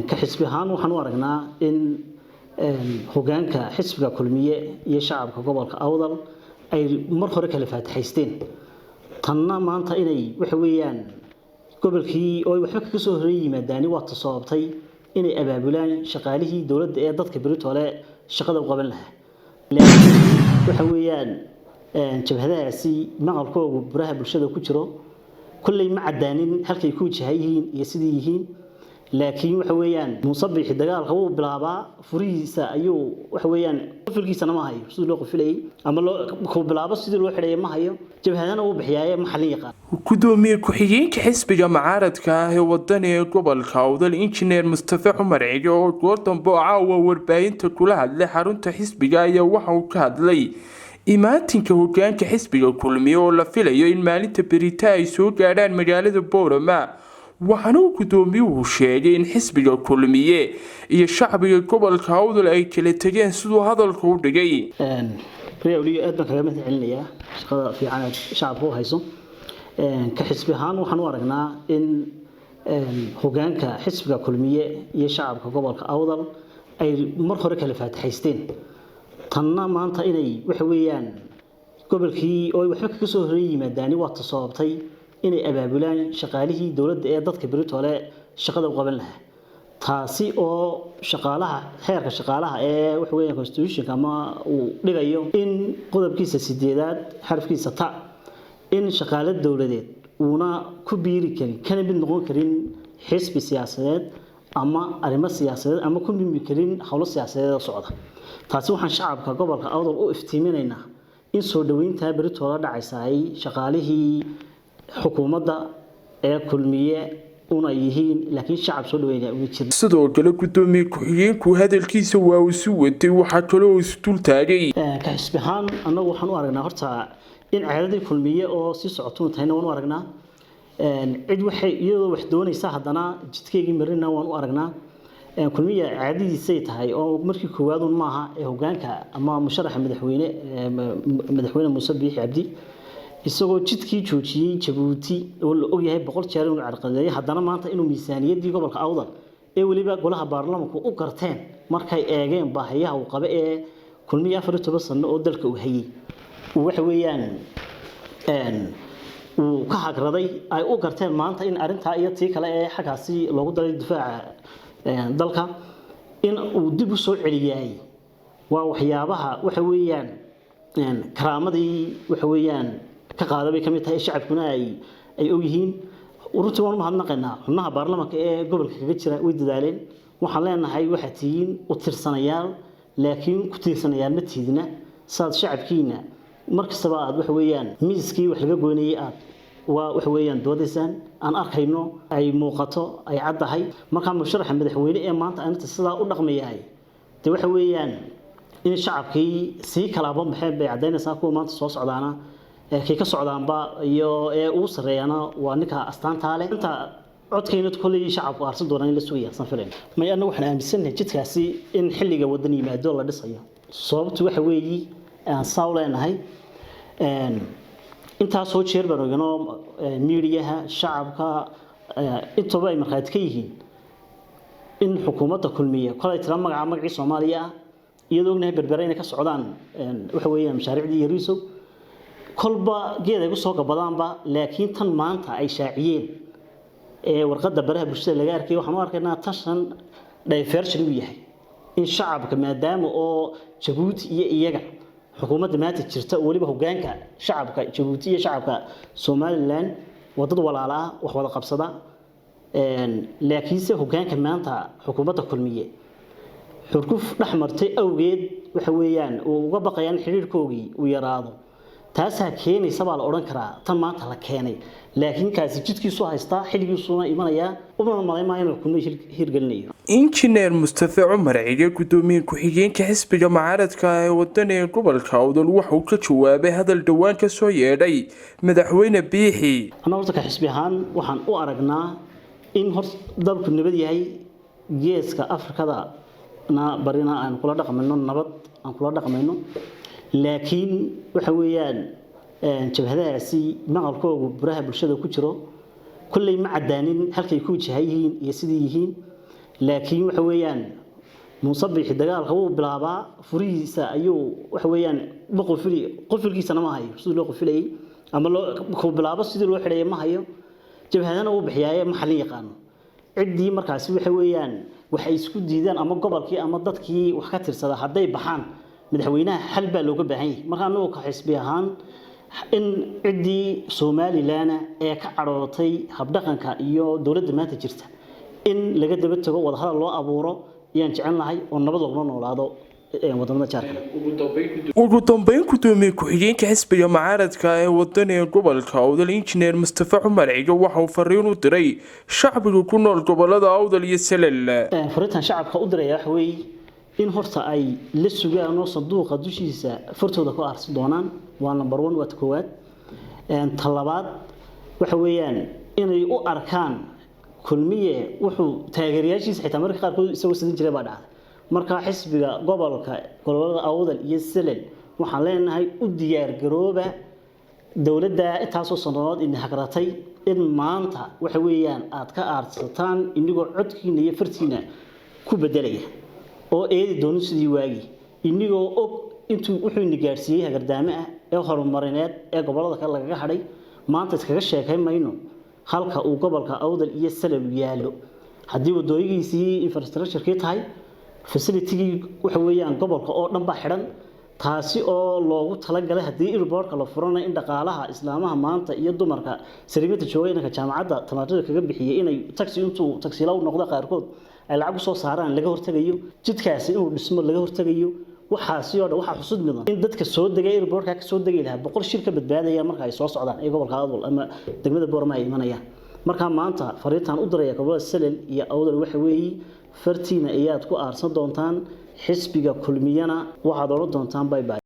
كحسب هان وحنو أرجنا إن هجان كحسب كلمية يشعب كقبل كأوضل أي مرة كلفات حيستين تنا ما أنت إني وحويان قبل كي أو وحنا كسهري مداني واتصابتي إني أبابلان شغاله دولة ضد كبرت ولا شغل قبلها لكن وحويان جبهة سي مع الكوب براه بالشدة كتيره كل ما عدانين هل كيكون شهيين يسديهين لكن وحويان مصبح الدجال هو بلابا فريسة أيو وحويان في الجيس أنا ما هي صدق لو قفلي أما لو هو بلابا صدق لو حريه ما هي جبهة أنا وبحياة محلية gudoomiye ku-xigeenka xisbiga mucaaradka ah ee wadaniga gobolka awdal injineer mustafa cumar cige oo goor dambe oo caawa warbaahinta kula hadlay xarunta xisbiga ayaa waxa uu ka hadlay imaatinka hogaanka xisbiga kulmiye oo la filayo in maalinta berita ay soo gaadhaan magaalada boorama waxaana uu gudoomiyuhu sheegay in xisbiga kulmiye iyo shacbiga gobolka awdal ay kala tageen siduu hadalka u dhigay ريولي أدنى كلامه علنية شغل في عنا شعب هو هيسو كحسب هان وحنو أرجنا إن هجان كحسب كلمية يشعب كقبل كأوضل أي مرة كلفات حيستين تنا ما أنت إني وحويان قبل كي أو وحنا كسهري مداني واتصابتي إني أبابلان شغاله دولة ضد كبرت ولا شغل قبلها taasi oo shaqaalaha heerka shaqaalaha ee wax weyn constitution kama uu dhigayo in qodobkiisa 8aad xarafkiisa ta in shaqaalada dawladeed una ku biiri karin kana mid noqon karin xisbi siyaasadeed ama arrimo siyaasadeed ama ku mimi karin hawlo siyaasadeed oo socda taasi waxaan shacabka gobolka awdal u iftiiminaynaa in soo dhaweynta beritooda dhacaysay shaqaalihii xukuumadda ee kulmiye una yihiin laakiin shacab soo dhaweynaya ugu jira sidoo kale gudoomiye ku-xigeenku hadalkiisa waa uu si watay waxa kale oo isdul taagay ka xisbihaan anagu waxaan u aragnaa horta in caadadii kulmiye oo si socoto tahayna waan u aragnaa cid waxay iyadoo wax doonaysa hadana jidkeegii marina waan u aragnaa kulmiye caadadiisa tahay oo markii koowaad ma aha ee hogaanka ama musharaxa madaxweyne Muuse Biixi Cabdi isagoo jidkii joojiyay Jabuuti oo la og yahay 100 jeer inuu carqaladeeyay hadana maanta inuu miisaaniyadii gobolka awdal ee waliba golaha baarlamaanku u garteen markay eegeen baahiyaha uu qaba ee kulmiye 14 sano oo dalka u hayay waxa weeyaan uu ka hagraday ay u garteen maanta in arinta iyo tii kale ee xagaasi loogu daray difaaca dalka in uu dib u soo celiyay waa waxyaabaha waxa weeyaan karaamadii waxa weeyaan ka qaadabay kamid tahay shacabkuna ay og yihiin ururtii waan mahadnaqaynaa xubnaha baarlamaanka ee gobolka kaga jira way dadaaleen waxaan leenahay waxa tiin u tirsanayaal laakiin ku tirsanayaal ma tiidina saad shacabkiina markastaba aad wax weeyaan miiskii wax laga goynayay aad waa wax weeyaan doodaysan aan arkayno ay muuqato ay caddahay marka musharaxa madaxweyne ee maanta inta sidaa u dhaqmayahay de wax weeyaan in shacabkii si kala baxay bay cadeynaysaa kuwa maanta soo socdaana kay ka socdaanba iyo ee uu sareeyana waa ninka astaanta leh inta codkayna kulay shacabku arsan doonaan in la sugayo san filan ma anagu waxaan aaminsanahay jidkaasi in xilliga wadan yimaado la dhisayo sababtu waxa weeyi aan sawleenahay inta soo jeer barogano miidiyaha shacabka intaba ay marxad ka yihiin in xukuumadda kulmiye kala tira magaca Soomaaliya iyadoo ognahay berberayna ka socdaan waxa weeyaan mashaariicdii yariiso kolba geed ay soo gabadaanba laakiin tan maanta ay shaaciyeen ee warqadda baraha bulshada laga arkay waxaan u arkaynaa tashan diversion u yahay in shacabka maadaama oo Jabuuti iyo iyaga xukuumadda maanta jirta waliba hogaanka shacabka Jabuuti iyo shacabka Somaliland wadada walaalaha wax wada qabsada laakiin se hogaanka maanta xukuumadda kulmiye xurguf dhaxmartay awgeed waxa weeyaan oo uga baqayaan xiriirkoogii uu yaraado taasa keenaysa baa la oran karaa tan maanta la keenay laakiin kaasi jidkiisu haysta xilligiisuna imanaya uma maleemayaan inuu kulmiye hirgelinayo injineer mustafa cumar cige gudoomiye ku-xigeenka xisbiga mucaaradka ee wadaniga gobolka awdal waxa uu ka jawaabay hadal dhawaan ka soo yeedhay madaxweyne Biixi ana horta ka xisbi ahaan waxaan u aragnaa in dalku nabad yahay geeska Afrikada na barina aan kula dhaqmayno nabad aan kula dhaqmayno laakiin waxa weeyaan jabhadaasi maqalkoodu buraha bulshada ku jiro kullay ma cadaanin halkay ku jahayeen iyo sidii yihiin laakiin waxa weeyaan musabbix dagaalka uu bilaabaa furiisa ayuu waxa weeyaan ma qofilkiisana ma hayo sidoo loo qofilay ama loo ku bilaabo sidii loo xidhay ma hayo jabhadana uu bixiyay maxalli yaqaan cidii markaas waxa weeyaan waxay isku diidaan ama gobolkii ama dadkii wax ka tirsada haday baxaan madaxweynaha xal baa looga baahan yahay marka anuu ka xisbi ahaan in cidii Soomaaliland ee ka carootay habdhaqanka iyo dawladda maanta jirta in laga daba tago wada hadal loo abuuro yaan jecelnahay oo nabad lagu noolaado wadamada jaarka ugu dambeyn gudoomiye ku-xigeenka xisbiga mucaaradka ee wadaniga gobolka Awdal Injineer Mustafa Cumar Cigo waxa uu fariin u diray shacbiga ku nool gobolada Awdal iyo Salel fariintan shacabka u diray waxa weey in horta ay la sugaan oo sanduuqa dushiisa furtooda ku aarsi doonaan waa number 1 waa koowaad talabaad waxa weeyaan inay u arkaan kulmiye wuxuu taageerayaashiisa xitaa marka qaar kood isagoo sidin jiray baa dhacday marka xisbiga gobolka gobolada Awdal iyo Salel waxaan leenahay u diyaar garooba dawladda intaasoo sanadood in hagratay in maanta waxa weeyaan aad ka aarsataan inagoo codkiina iyo fartiina ku bedelaya oo eedi doonu sidii waagi inagoo og intuu wuxuu nigaarsiiyay hagardaama ah ee horumarineed ee gobolada kale laga hadhay maanta iskaga sheekaymayno halka uu gobolka Awdal iyo Salel yaalo hadii wadooyigiisii infrastructure tahay facility waxa weeyaan gobolka oo dhan ba xiran taasi oo loogu talagalay hadii airportka la furana in dhaqaalaha islaamaha maanta iyo dumarka sariimada joogayna jaamacadda tamaadada kaga bixiyay inay taxi law noqdo qaarkood ay lacag soo saaraan laga hortagayo jidkaasi inuu dhismo laga hortagayo waxaasi oo waxa xusud midan in dadka soo degay airportka ka soo degay laha 100 shir ka badbaadaya marka ay soo socdaan ee gobolka Awdal ama degmada Boorama ay imanayaan marka maanta fariintan u diray gobolada Salel iyo Awdal waxa weeyii fartiina ayaad ku aarsan doontaan xisbiga kulmiyana waxaad oran doontaan bye bye